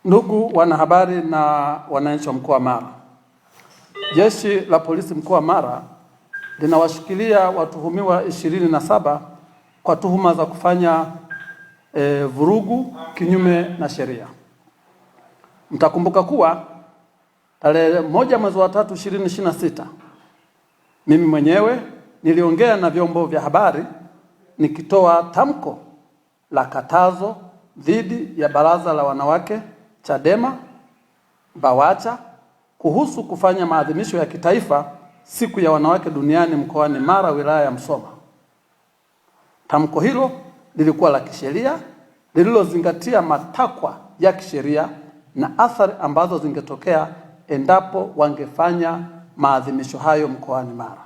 Ndugu wanahabari na wananchi wa mkoa wa Mara, Jeshi la Polisi mkoa wa Mara linawashikilia watuhumiwa 27 kwa tuhuma za kufanya vurugu kinyume na sheria. Mtakumbuka kuwa tarehe 1 mwezi wa 3 2026 mimi mwenyewe niliongea na vyombo vya habari nikitoa tamko la katazo dhidi ya Baraza la Wanawake Chadema BAWACHA kuhusu kufanya maadhimisho ya kitaifa siku ya wanawake duniani mkoani Mara, wilaya ya Msoma. Tamko hilo lilikuwa la kisheria lililozingatia matakwa ya kisheria na athari ambazo zingetokea endapo wangefanya maadhimisho hayo mkoani Mara.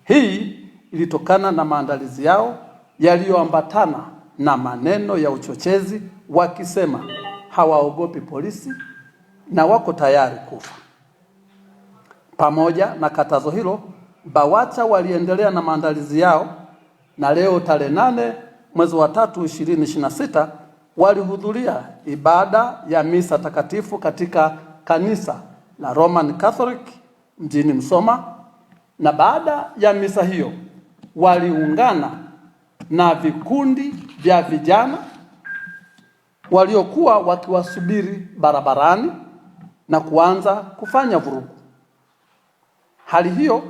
Hii ilitokana na maandalizi yao yaliyoambatana na maneno ya uchochezi wakisema hawaogopi polisi na wako tayari kufa. Pamoja na katazo hilo, BAWACHA waliendelea na maandalizi yao na leo tarehe 8 mwezi wa 3 2026 walihudhuria ibada ya misa takatifu katika kanisa la Roman Catholic mjini Msoma, na baada ya misa hiyo waliungana na vikundi vya vijana waliokuwa wakiwasubiri barabarani na kuanza kufanya vurugu. Hali hiyo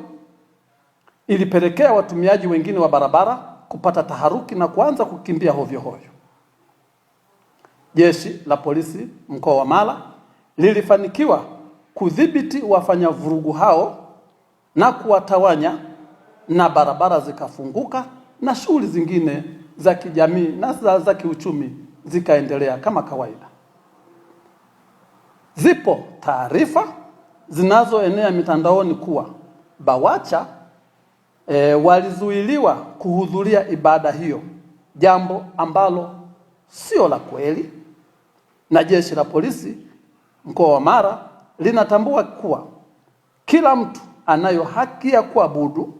ilipelekea watumiaji wengine wa barabara kupata taharuki na kuanza kukimbia hovyo hovyo. Jeshi la Polisi mkoa wa Mara lilifanikiwa kudhibiti wafanya vurugu hao na kuwatawanya, na barabara zikafunguka na shughuli zingine za kijamii na za kiuchumi zikaendelea kama kawaida. Zipo taarifa zinazoenea mitandaoni kuwa BAWACHA walizuiliwa kuhudhuria ibada hiyo, jambo ambalo sio la kweli, na Jeshi la Polisi mkoa wa Mara linatambua kuwa kila mtu anayo haki ya kuabudu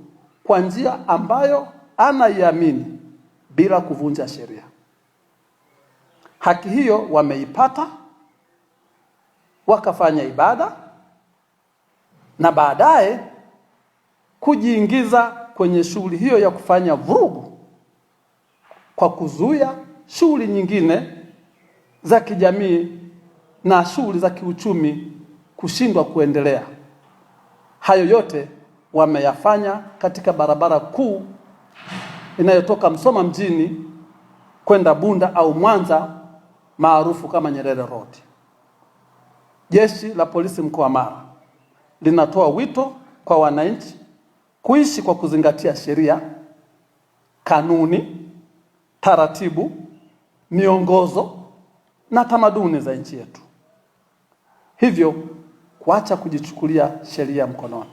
kwa njia ambayo anaiamini bila kuvunja sheria. Haki hiyo wameipata, wakafanya ibada na baadaye kujiingiza kwenye shughuli hiyo ya kufanya vurugu kwa kuzuia shughuli nyingine za kijamii na shughuli za kiuchumi kushindwa kuendelea. Hayo yote wameyafanya katika barabara kuu inayotoka Msoma mjini kwenda Bunda au Mwanza maarufu kama Nyerere Road. Jeshi la Polisi mkoa wa Mara linatoa wito kwa wananchi kuishi kwa kuzingatia sheria, kanuni, taratibu, miongozo na tamaduni za nchi yetu. Hivyo kuacha kujichukulia sheria mkononi.